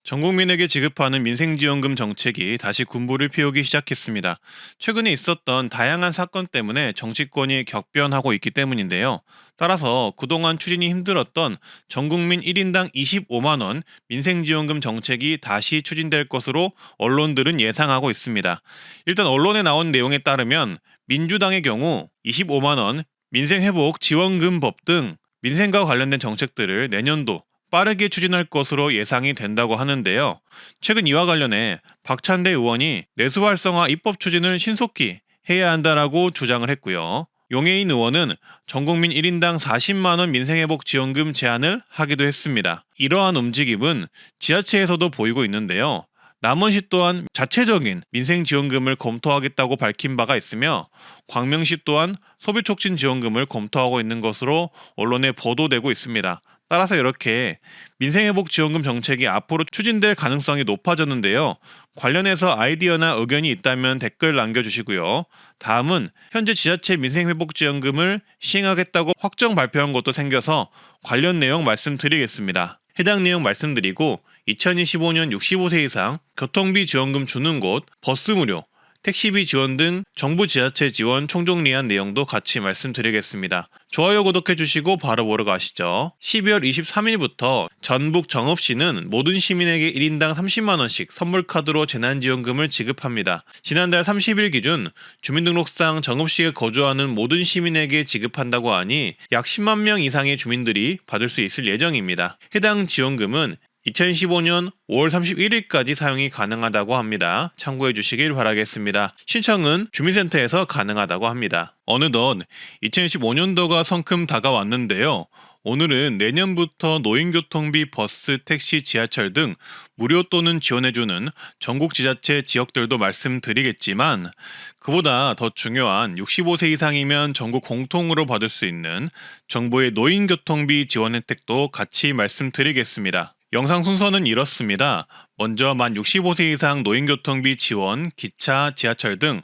전 국민에게 지급하는 민생지원금 정책이 다시 군부를 피우기 시작했습니다. 최근에 있었던 다양한 사건 때문에 정치권이 격변하고 있기 때문인데요. 따라서 그동안 추진이 힘들었던 전 국민 1인당 25만 원 민생지원금 정책이 다시 추진될 것으로 언론들은 예상하고 있습니다. 일단 언론에 나온 내용에 따르면 민주당의 경우 25만 원 민생회복 지원금법 등 민생과 관련된 정책들을 내년도 빠르게 추진할 것으로 예상이 된다고 하는데요. 최근 이와 관련해 박찬대 의원이 내수 활성화 입법 추진을 신속히 해야 한다라고 주장을 했고요. 용해인 의원은 전국민 1인당 40만 원 민생회복 지원금 제안을 하기도 했습니다. 이러한 움직임은 지자체에서도 보이고 있는데요. 남원시 또한 자체적인 민생지원금을 검토하겠다고 밝힌 바가 있으며 광명시 또한 소비촉진 지원금을 검토하고 있는 것으로 언론에 보도되고 있습니다. 따라서 이렇게 민생회복지원금 정책이 앞으로 추진될 가능성이 높아졌는데요. 관련해서 아이디어나 의견이 있다면 댓글 남겨주시고요. 다음은 현재 지자체 민생회복지원금을 시행하겠다고 확정 발표한 것도 생겨서 관련 내용 말씀드리겠습니다. 해당 내용 말씀드리고 2025년 65세 이상 교통비 지원금 주는 곳, 버스 무료, 택시비 지원 등 정부 지자체 지원 총정리한 내용도 같이 말씀드리겠습니다. 좋아요 구독해주시고 바로 보러 가시죠. 12월 23일부터 전북 정읍시는 모든 시민에게 1인당 30만원씩 선물카드로 재난지원금을 지급합니다. 지난달 30일 기준 주민등록상 정읍시에 거주하는 모든 시민에게 지급한다고 하니 약 10만 명 이상의 주민들이 받을 수 있을 예정입니다. 해당 지원금은 2015년 5월 31일까지 사용이 가능하다고 합니다. 참고해 주시길 바라겠습니다. 신청은 주민센터에서 가능하다고 합니다. 어느덧 2015년도가 성큼 다가왔는데요. 오늘은 내년부터 노인교통비, 버스, 택시, 지하철 등 무료 또는 지원해주는 전국 지자체 지역들도 말씀드리겠지만 그보다 더 중요한 65세 이상이면 전국 공통으로 받을 수 있는 정부의 노인교통비 지원 혜택도 같이 말씀드리겠습니다. 영상 순서는 이렇습니다. 먼저 만 65세 이상 노인교통비 지원, 기차, 지하철 등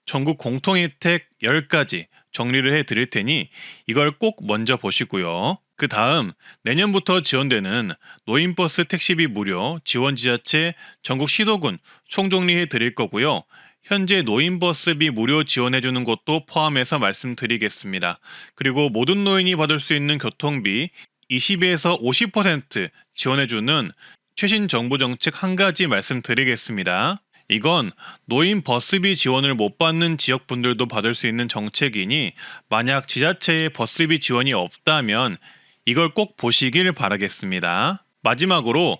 전국 공통혜택 10가지 정리를 해드릴 테니 이걸 꼭 먼저 보시고요. 그 다음 내년부터 지원되는 노인버스 택시비 무료, 지원 지자체, 전국 시도군 총정리해 드릴 거고요. 현재 노인버스비 무료 지원해주는 곳도 포함해서 말씀드리겠습니다. 그리고 모든 노인이 받을 수 있는 교통비 20에서 50% 지원해주는 최신 정부 정책 한 가지 말씀드리겠습니다. 이건 노인 버스비 지원을 못 받는 지역분들도 받을 수 있는 정책이니 만약 지자체에 버스비 지원이 없다면 이걸 꼭 보시길 바라겠습니다. 마지막으로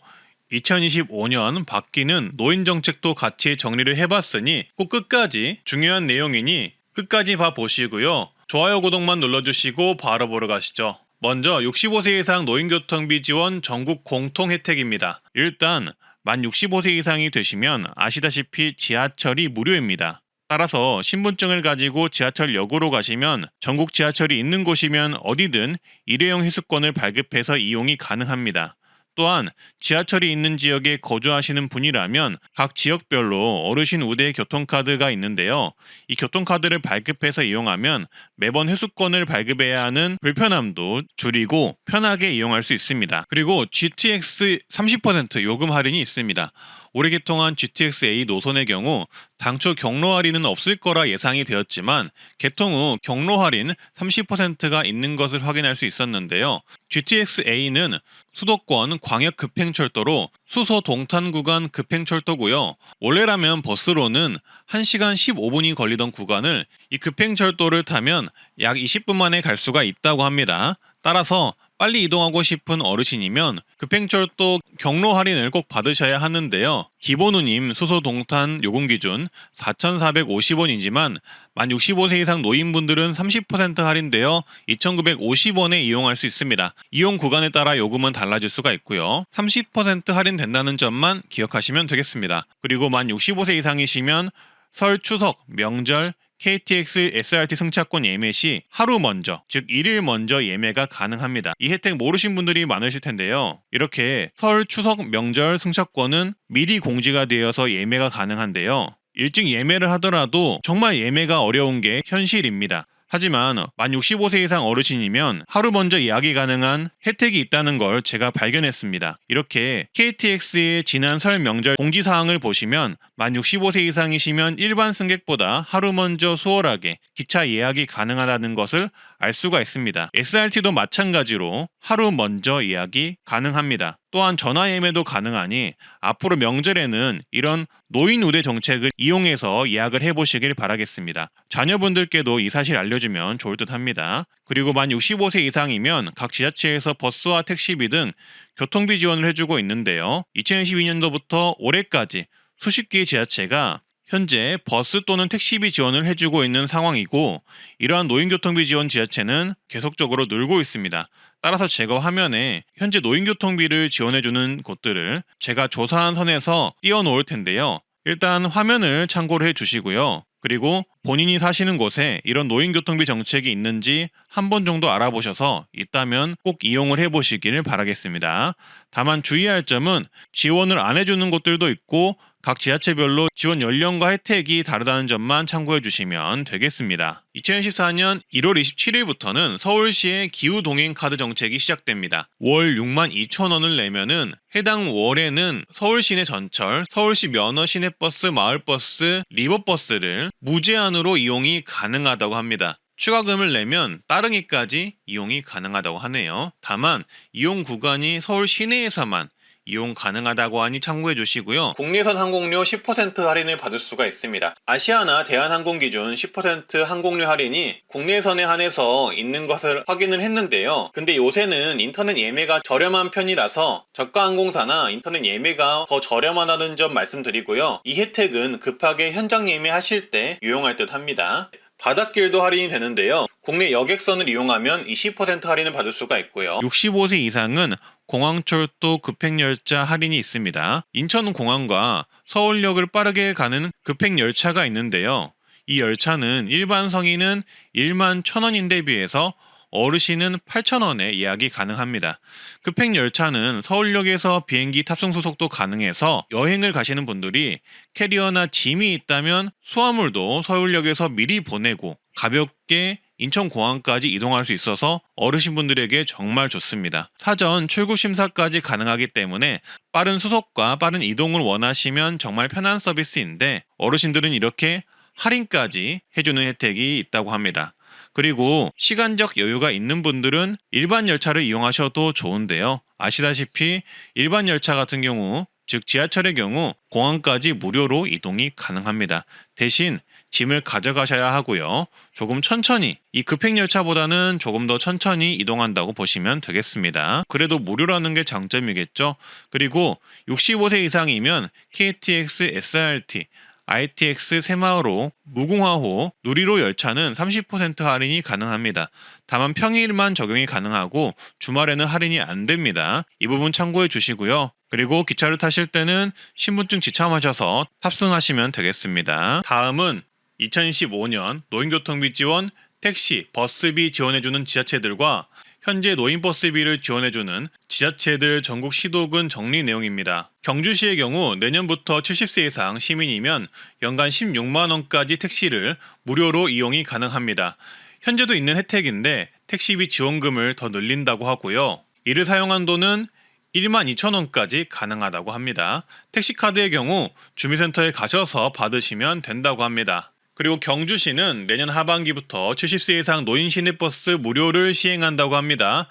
2025년 바뀌는 노인 정책도 같이 정리를 해봤으니 꼭 끝까지 중요한 내용이니 끝까지 봐보시고요. 좋아요 구독만 눌러주시고 바로 보러 가시죠. 먼저 65세 이상 노인교통비 지원 전국 공통 혜택입니다. 일단 만 65세 이상이 되시면 아시다시피 지하철이 무료입니다. 따라서 신분증을 가지고 지하철역으로 가시면 전국 지하철이 있는 곳이면 어디든 일회용 회수권을 발급해서 이용이 가능합니다. 또한 지하철이 있는 지역에 거주하시는 분이라면 각 지역별로 어르신 우대 교통카드가 있는데요. 이 교통카드를 발급해서 이용하면 매번 회수권을 발급해야 하는 불편함도 줄이고 편하게 이용할 수 있습니다. 그리고 GTX 30% 요금 할인이 있습니다. 올해 개통한 GTX-A 노선의 경우 당초 경로 할인은 없을 거라 예상이 되었지만 개통 후 경로 할인 30%가 있는 것을 확인할 수 있었는데요. GTX-A는 수도권 광역 급행철도로 수소 동탄 구간 급행철도고요. 원래라면 버스로는 1시간 15분이 걸리던 구간을 이 급행철도를 타면 약 20분 만에 갈 수가 있다고 합니다. 따라서 빨리 이동하고 싶은 어르신이면 급행철도 경로 할인을 꼭 받으셔야 하는데요. 기본 운임 수소 동탄 요금 기준 4,450원이지만 만 65세 이상 노인분들은 30% 할인되어 2,950원에 이용할 수 있습니다. 이용 구간에 따라 요금은 달라질 수가 있고요. 30% 할인된다는 점만 기억하시면 되겠습니다. 그리고 만 65세 이상이시면 설, 추석, 명절, KTX, SRT 승차권 예매 시 하루 먼저, 즉 1일 먼저 예매가 가능합니다. 이 혜택 모르신 분들이 많으실 텐데요. 이렇게 설, 추석, 명절 승차권은 미리 공지가 되어서 예매가 가능한데요. 일찍 예매를 하더라도 정말 예매가 어려운 게 현실입니다. 하지만 만 65세 이상 어르신이면 하루 먼저 예약이 가능한 혜택이 있다는 걸 제가 발견했습니다. 이렇게 KTX의 지난 설 명절 공지사항을 보시면 만 65세 이상이시면 일반 승객보다 하루 먼저 수월하게 기차 예약이 가능하다는 것을 알 수가 있습니다. SRT도 마찬가지로 하루 먼저 예약이 가능합니다. 또한 전화 예매도 가능하니 앞으로 명절에는 이런 노인 우대 정책을 이용해서 예약을 해보시길 바라겠습니다. 자녀분들께도 이 사실 알려주면 좋을 듯 합니다. 그리고 만 65세 이상이면 각 지자체에서 버스와 택시비 등 교통비 지원을 해주고 있는데요. 2022년도부터 올해까지 수십 개의 지자체가 현재 버스 또는 택시비 지원을 해주고 있는 상황이고, 이러한 노인교통비 지원 지자체는 계속적으로 늘고 있습니다. 따라서 제가 화면에 현재 노인교통비를 지원해주는 곳들을 제가 조사한 선에서 띄워놓을 텐데요. 일단 화면을 참고를 해주시고요. 그리고 본인이 사시는 곳에 이런 노인교통비 정책이 있는지 한 번 정도 알아보셔서 있다면 꼭 이용을 해보시기를 바라겠습니다. 다만 주의할 점은 지원을 안 해주는 곳들도 있고 각 지자체별로 지원 연령과 혜택이 다르다는 점만 참고해 주시면 되겠습니다. 2014년 1월 27일부터는 서울시의 기후동행카드 정책이 시작됩니다. 월 62,000원을 내면은 해당 월에는 서울시 내 전철, 서울시 면허 시내버스, 마을버스, 리버버스를 무제한으로 이용이 가능하다고 합니다. 추가금을 내면 따릉이까지 이용이 가능하다고 하네요. 다만 이용 구간이 서울 시내에서만 이용 가능하다고 하니 참고해 주시고요. 국내선 항공료 10% 할인을 받을 수가 있습니다. 아시아나 대한항공 기준 10% 항공료 할인이 국내선에 한해서 있는 것을 확인을 했는데요. 근데 요새는 인터넷 예매가 저렴한 편이라서 저가 항공사나 인터넷 예매가 더 저렴하다는 점 말씀드리고요. 이 혜택은 급하게 현장 예매하실 때 유용할 듯 합니다. 바닷길도 할인이 되는데요. 국내 여객선을 이용하면 20% 할인을 받을 수가 있고요. 65세 이상은 공항철도 급행열차 할인이 있습니다. 인천공항과 서울역을 빠르게 가는 급행열차가 있는데요. 이 열차는 일반 성인은 11,000원인데 비해서 어르신은 8,000원에 예약이 가능합니다. 급행열차는 서울역에서 비행기 탑승 소속도 가능해서 여행을 가시는 분들이 캐리어나 짐이 있다면 수화물도 서울역에서 미리 보내고 가볍게 인천공항까지 이동할 수 있어서 어르신분들에게 정말 좋습니다. 사전 출국 심사까지 가능하기 때문에 빠른 수속과 빠른 이동을 원하시면 정말 편한 서비스인데, 어르신들은 이렇게 할인까지 해주는 혜택이 있다고 합니다. 그리고 시간적 여유가 있는 분들은 일반 열차를 이용하셔도 좋은데요. 아시다시피 일반 열차 같은 경우, 즉 지하철의 경우 공항까지 무료로 이동이 가능합니다. 대신 짐을 가져가셔야 하고요. 조금 천천히, 이 급행열차보다는 조금 더 천천히 이동한다고 보시면 되겠습니다. 그래도 무료라는 게 장점이겠죠. 그리고 65세 이상이면 KTX, SRT, ITX 새마을호, 무궁화호, 누리호 열차는 30% 할인이 가능합니다. 다만 평일만 적용이 가능하고 주말에는 할인이 안 됩니다. 이 부분 참고해 주시고요. 그리고 기차를 타실 때는 신분증 지참하셔서 탑승하시면 되겠습니다. 다음은 2015년 노인교통비 지원, 택시, 버스비 지원해주는 지자체들과 현재 노인버스비를 지원해주는 지자체들 전국 시도군 정리 내용입니다. 경주시의 경우 내년부터 70세 이상 시민이면 연간 16만원까지 택시를 무료로 이용이 가능합니다. 현재도 있는 혜택인데 택시비 지원금을 더 늘린다고 하고요. 이를 사용한 돈은 12,000원까지 가능하다고 합니다. 택시카드의 경우 주민센터에 가셔서 받으시면 된다고 합니다. 그리고 경주시는 내년 하반기부터 70세 이상 노인 시내버스 무료를 시행한다고 합니다.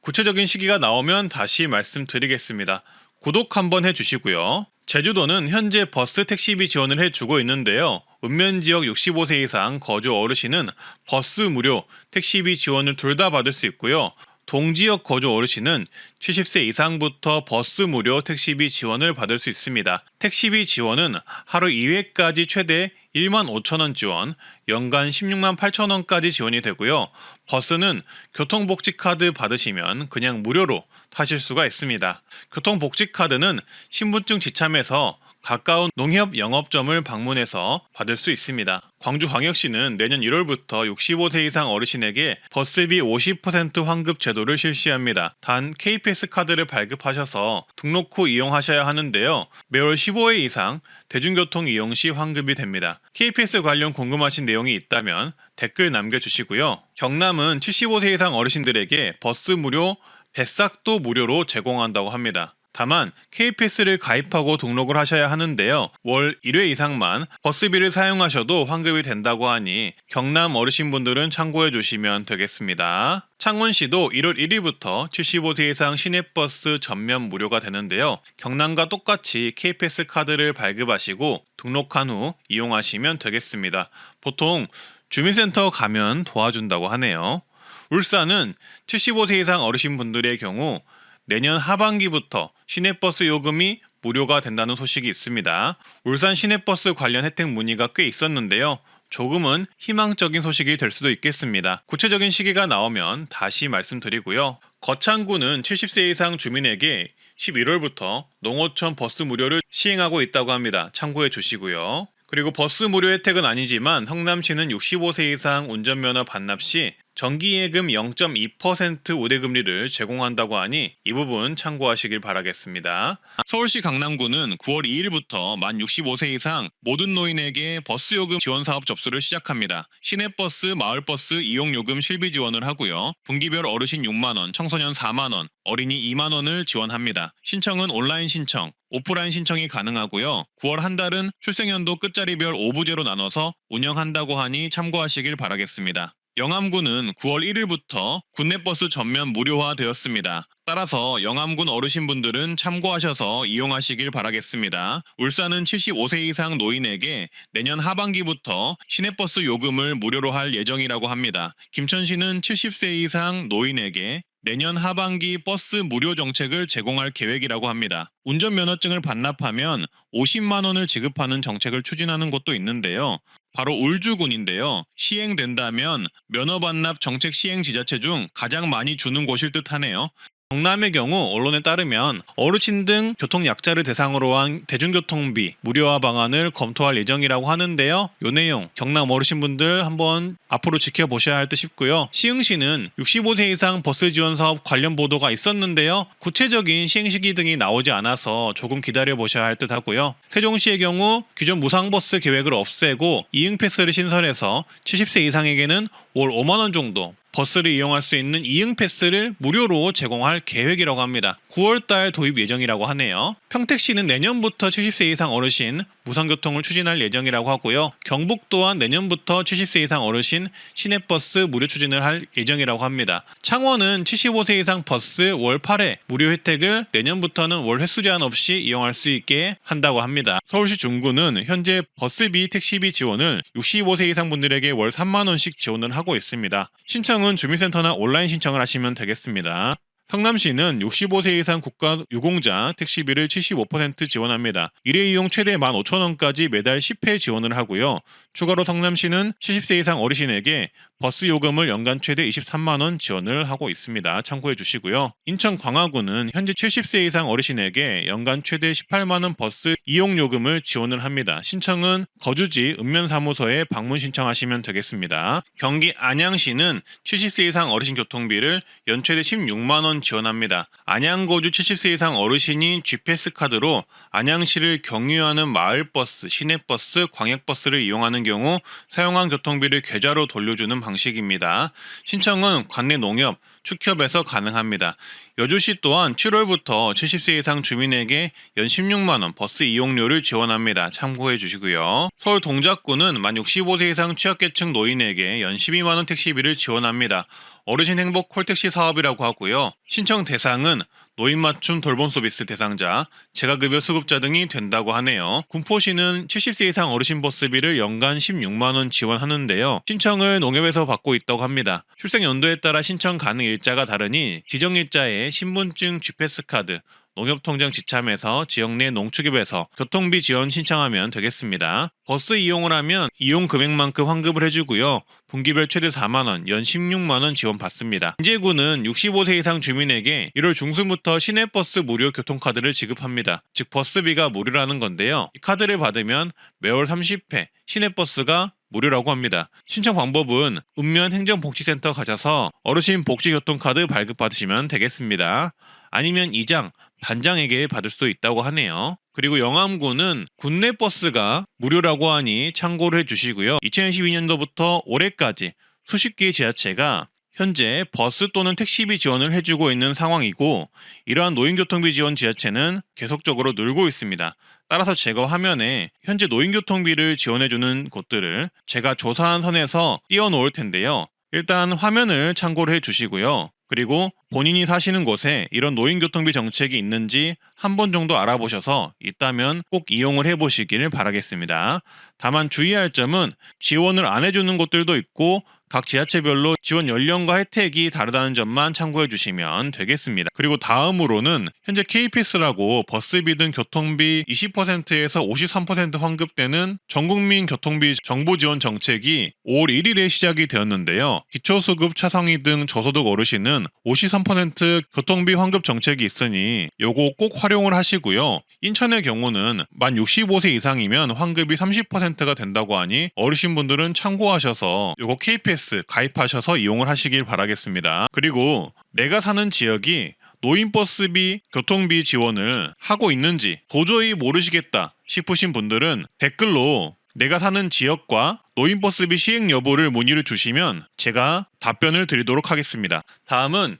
구체적인 시기가 나오면 다시 말씀드리겠습니다. 구독 한번 해주시고요. 제주도는 현재 버스 택시비 지원을 해주고 있는데요. 읍면지역 65세 이상 거주 어르신은 버스 무료, 택시비 지원을 둘 다 받을 수 있고요. 동지역 거주 어르신은 70세 이상부터 버스 무료 택시비 지원을 받을 수 있습니다. 택시비 지원은 하루 2회까지 최대 15,000원 지원, 연간 168,000원까지 지원이 되고요. 버스는 교통복지카드 받으시면 그냥 무료로 타실 수가 있습니다. 교통복지카드는 신분증 지참해서 가까운 농협 영업점을 방문해서 받을 수 있습니다. 광주광역시는 내년 1월부터 65세 이상 어르신에게 버스비 50% 환급 제도를 실시합니다. 단 KPS 카드를 발급하셔서 등록 후 이용하셔야 하는데요. 매월 15회 이상 대중교통 이용 시 환급이 됩니다. KPS 관련 궁금하신 내용이 있다면 댓글 남겨주시고요. 경남은 75세 이상 어르신들에게 버스 무료, 뱃삭도 무료로 제공한다고 합니다. 다만 KPS를 가입하고 등록을 하셔야 하는데요. 월 1회 이상만 버스비를 사용하셔도 환급이 된다고 하니 경남 어르신분들은 참고해 주시면 되겠습니다. 창원시도 1월 1일부터 75세 이상 시내버스 전면 무료가 되는데요. 경남과 똑같이 KPS 카드를 발급하시고 등록한 후 이용하시면 되겠습니다. 보통 주민센터 가면 도와준다고 하네요. 울산은 75세 이상 어르신분들의 경우 내년 하반기부터 시내버스 요금이 무료가 된다는 소식이 있습니다. 울산 시내버스 관련 혜택 문의가 꽤 있었는데요. 조금은 희망적인 소식이 될 수도 있겠습니다. 구체적인 시기가 나오면 다시 말씀드리고요. 거창구는 70세 이상 주민에게 11월부터 농어촌 버스 무료를 시행하고 있다고 합니다. 참고해 주시고요. 그리고 버스 무료 혜택은 아니지만 성남시는 65세 이상 운전면허 반납 시 정기예금 0.2% 우대금리를 제공한다고 하니 이 부분 참고하시길 바라겠습니다. 서울시 강남구는 9월 2일부터 만 65세 이상 모든 노인에게 버스요금 지원사업 접수를 시작합니다. 시내버스, 마을버스 이용요금 실비 지원을 하고요. 분기별 어르신 6만원, 청소년 4만원, 어린이 2만원을 지원합니다. 신청은 온라인 신청, 오프라인 신청이 가능하고요. 9월 한 달은 출생연도 끝자리별 5부제로 나눠서 운영한다고 하니 참고하시길 바라겠습니다. 영암구는 9월 1일부터 국내버스 전면 무료화되었습니다. 따라서 영암군 어르신분들은 참고하셔서 이용하시길 바라겠습니다. 울산은 75세 이상 노인에게 내년 하반기부터 시내버스 요금을 무료로 할 예정이라고 합니다. 김천시는 70세 이상 노인에게 내년 하반기 버스 무료 정책을 제공할 계획이라고 합니다. 운전면허증을 반납하면 50만 원을 지급하는 정책을 추진하는 곳도 있는데요. 바로 울주군인데요. 시행된다면 면허 반납 정책 시행 지자체 중 가장 많이 주는 곳일 듯하네요. 경남의 경우 언론에 따르면 어르신 등 교통약자를 대상으로 한 대중교통비 무료화 방안을 검토할 예정이라고 하는데요. 요 내용 경남 어르신분들 한번 앞으로 지켜보셔야 할 듯 싶고요. 시흥시는 65세 이상 버스 지원 사업 관련 보도가 있었는데요. 구체적인 시행 시기 등이 나오지 않아서 조금 기다려보셔야 할 듯 하고요. 세종시의 경우 기존 무상버스 계획을 없애고 이응패스를 신설해서 70세 이상에게는 월 5만 원 정도 버스를 이용할 수 있는 이응패스를 무료로 제공할 계획이라고 합니다. 9월달 도입 예정이라고 하네요. 평택시는 내년부터 70세 이상 어르신 무상교통을 추진할 예정이라고 하고요. 경북 또한 내년부터 70세 이상 어르신 시내버스 무료 추진을 할 예정이라고 합니다. 창원은 75세 이상 버스 월 8회 무료 혜택을 내년부터는 월 횟수 제한 없이 이용할 수 있게 한다고 합니다. 서울시 중구는 현재 버스비, 택시비 지원을 65세 이상 분들에게 월 3만 원씩 지원을 하고 있습니다. 신청은 주민센터나 온라인 신청을 하시면 되겠습니다. 성남시는 65세 이상 국가 유공자 택시비를 75% 지원합니다. 일회이용 최대 15,000원까지 매달 10회 지원을 하고요. 추가로 성남시는 70세 이상 어르신에게 버스 요금을 연간 최대 23만 원 지원을 하고 있습니다. 참고해 주시고요. 인천 광화구는 현재 70세 이상 어르신에게 연간 최대 18만 원 버스 이용 요금을 지원을 합니다. 신청은 거주지 읍면사무소에 방문 신청하시면 되겠습니다. 경기 안양시는 70세 이상 어르신 교통비를 연 최대 16만 원 지원합니다. 안양 거주 70세 이상 어르신이 GPS 카드로 안양시를 경유하는 마을버스, 시내버스, 광역버스를 이용하는 경우 사용한 교통비를 계좌로 돌려주는 방식입니다. 신청은 관내 농협, 축협에서 가능합니다. 여주시 또한 7월부터 70세 이상 주민에게 연 16만 원 버스 이용료를 지원합니다. 참고해 주시고요. 서울 동작구는 만 65세 이상 취약계층 노인에게 연 12만 원 택시비를 지원합니다. 어르신 행복 콜택시 사업이라고 하고요. 신청 대상은 노인 맞춤 돌봄 서비스 대상자, 재가급여 수급자 등이 된다고 하네요. 군포시는 70세 이상 어르신 버스비를 연간 16만 원 지원하는데요. 신청을 농협에서 받고 있다고 합니다. 출생 연도에 따라 신청 가능 일자가 다르니 지정 일자에 신분증, GPS 카드, 농협통장 지참에서 지역 내 농축협에서 교통비 지원 신청하면 되겠습니다. 버스 이용을 하면 이용 금액만큼 환급을 해주고요. 분기별 최대 4만원, 연 16만원 지원받습니다. 인제구는 65세 이상 주민에게 1월 중순부터 시내버스 무료 교통카드를 지급합니다. 즉 버스비가 무료라는 건데요. 이 카드를 받으면 매월 30회 시내버스가 무료라고 합니다. 신청 방법은 읍면 행정복지센터 가셔서 어르신 복지교통카드 발급받으시면 되겠습니다. 아니면 이장, 반장에게 받을 수 있다고 하네요. 그리고 영암구는 국내 버스가 무료라고 하니 참고를 해주시고요. 2012년도부터 올해까지 수십 개의 지자체가 현재 버스 또는 택시비 지원을 해주고 있는 상황이고, 이러한 노인교통비 지원 지자체는 계속적으로 늘고 있습니다. 따라서 제가 화면에 현재 노인교통비를 지원해주는 곳들을 제가 조사한 선에서 띄워놓을 텐데요. 일단 화면을 참고를 해주시고요. 그리고 본인이 사시는 곳에 이런 노인교통비 정책이 있는지 한 번 정도 알아보셔서 있다면 꼭 이용을 해보시길 바라겠습니다. 다만 주의할 점은 지원을 안 해주는 곳들도 있고 각 지자체별로 지원 연령과 혜택이 다르다는 점만 참고해 주시면 되겠습니다. 그리고 다음으로는 현재 KPS라고 버스비 등 교통비 20%에서 53% 환급되는 전국민 교통비 정부 지원 정책이 5월 1일에 시작이 되었는데요. 기초수급 차상위 등 저소득 어르신은 53% 교통비 환급 정책이 있으니 요거 꼭 활용을 하시고요. 인천의 경우는 만 65세 이상이면 환급이 30%가 된다고 하니 어르신분들은 참고하셔서 요거 KPS 가입하셔서 이용을 하시길 바라겠습니다. 그리고 내가 사는 지역이 노인버스비, 교통비 지원을 하고 있는지 도저히 모르시겠다 싶으신 분들은 댓글로 내가 사는 지역과 노인버스비 시행 여부를 문의를 주시면 제가 답변을 드리도록 하겠습니다. 다음은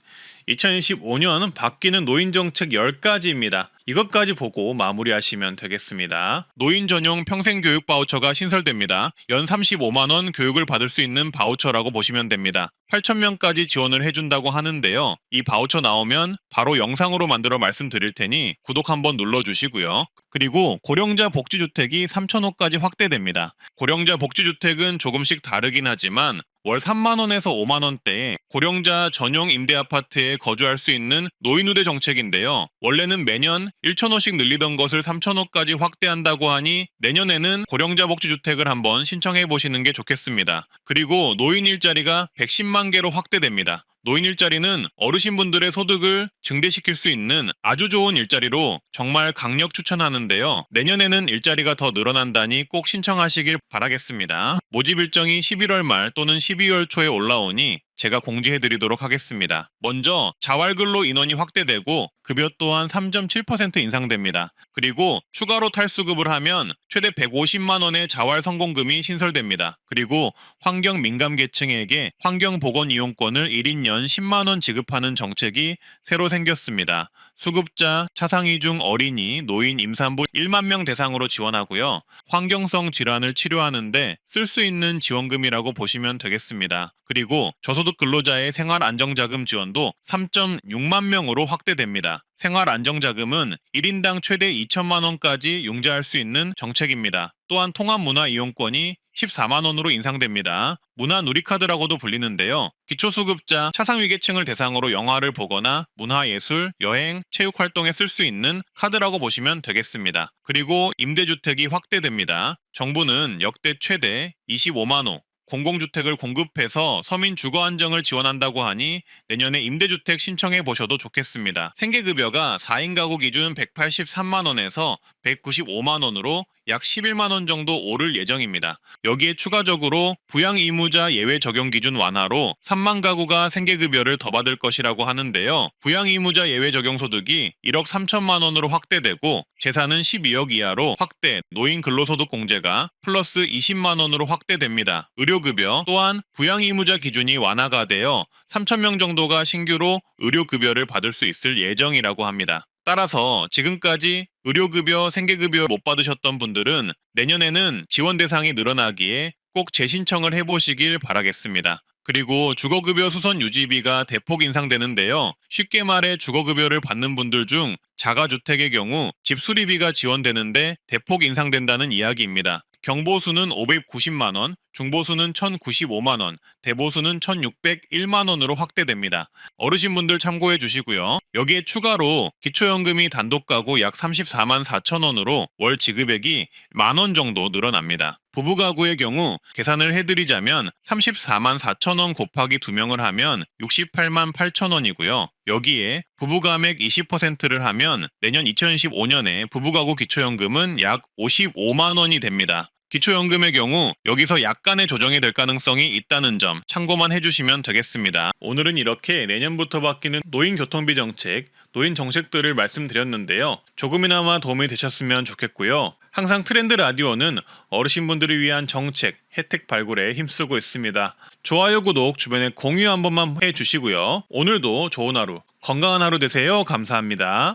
2025년 바뀌는 노인정책 10가지입니다. 이것까지 보고 마무리하시면 되겠습니다. 노인 전용 평생교육 바우처가 신설됩니다. 연 35만원 교육을 받을 수 있는 바우처라고 보시면 됩니다. 8,000명까지 지원을 해준다고 하는데요. 이 바우처 나오면 바로 영상으로 만들어 말씀드릴 테니 구독 한번 눌러주시고요. 그리고 고령자 복지주택이 3,000호까지 확대됩니다. 고령자 복지주택은 조금씩 다르긴 하지만 월 3만원에서 5만원대에 고령자 전용 임대아파트에 거주할 수 있는 노인우대 정책인데요. 원래는 매년 1,000호씩 늘리던 것을 3,000호까지 확대한다고 하니 내년에는 고령자 복지주택을 한번 신청해 보시는 게 좋겠습니다. 그리고 노인 일자리가 110만 개로 확대됩니다. 노인 일자리는 어르신분들의 소득을 증대시킬 수 있는 아주 좋은 일자리로 정말 강력 추천하는데요. 내년에는 일자리가 더 늘어난다니 꼭 신청하시길 바라겠습니다. 모집 일정이 11월 말 또는 12월 초에 올라오니 제가 공지해드리도록 하겠습니다. 먼저 자활근로 인원이 확대되고 급여 또한 3.7% 인상됩니다. 그리고 추가로 탈수급을 하면 최대 150만 원의 자활 성공금이 신설됩니다. 그리고 환경 민감 계층에게 환경보건 이용권을 1인 연 10만 원 지급하는 정책이 새로 생겼습니다. 수급자, 차상위 중 어린이, 노인, 임산부 1만 명 대상으로 지원하고요. 환경성 질환을 치료하는데 쓸 수 있는 지원금이라고 보시면 되겠습니다. 그리고 저소득 근로자의 생활안정자금 지원도 3.6만 명으로 확대됩니다. 생활안정자금은 1인당 최대 2천만 원까지 융자할 수 있는 정책입니다. 또한 통합문화 이용권이 14만 원으로 인상됩니다. 문화누리카드라고도 불리는데요. 기초수급자, 차상위계층을 대상으로 영화를 보거나 문화예술, 여행, 체육활동에 쓸 수 있는 카드라고 보시면 되겠습니다. 그리고 임대주택이 확대됩니다. 정부는 역대 최대 25만 호, 공공주택을 공급해서 서민 주거 안정을 지원한다고 하니 내년에 임대주택 신청해 보셔도 좋겠습니다. 생계급여가 4인 가구 기준 183만 원에서 195만 원으로 약 11만 원 정도 오를 예정입니다. 여기에 추가적으로 부양 의무자 예외 적용 기준 완화로 3만 가구가 생계급여를 더 받을 것이라고 하는데요. 부양 의무자 예외 적용 소득이 1억 3천만 원으로 확대되고 재산은 12억 이하로 확대, 노인 근로소득 공제가 플러스 20만 원으로 확대됩니다. 의료급여 또한 부양 의무자 기준이 완화가 되어 3천 명 정도가 신규로 의료급여를 받을 수 있을 예정이라고 합니다. 따라서 지금까지 의료급여, 생계급여 못 받으셨던 분들은 내년에는 지원 대상이 늘어나기에 꼭 재신청을 해보시길 바라겠습니다. 그리고 주거급여 수선 유지비가 대폭 인상되는데요. 쉽게 말해 주거급여를 받는 분들 중 자가주택의 경우 집 수리비가 지원되는데 대폭 인상된다는 이야기입니다. 경보수는 590만 원, 중보수는 1,095만 원, 대보수는 1,601만 원으로 확대됩니다. 어르신분들 참고해 주시고요. 여기에 추가로 기초연금이 단독 가구 약 34만 4천 원으로 월 지급액이 만 원 정도 늘어납니다. 부부 가구의 경우 계산을 해드리자면 34만 4천 원 곱하기 2명을 하면 68만 8천 원이고요. 여기에 부부가액 20%를 하면 내년 2015년에 부부가구 기초연금은 약 55만 원이 됩니다. 기초연금의 경우 여기서 약간의 조정이 될 가능성이 있다는 점 참고만 해주시면 되겠습니다. 오늘은 이렇게 내년부터 바뀌는 노인교통비 정책, 노인 정책들을 말씀드렸는데요. 조금이나마 도움이 되셨으면 좋겠고요. 항상 트렌드 라디오는 어르신분들을 위한 정책, 혜택 발굴에 힘쓰고 있습니다. 좋아요, 구독, 주변에 공유 한 번만 해주시고요. 오늘도 좋은 하루, 건강한 하루 되세요. 감사합니다.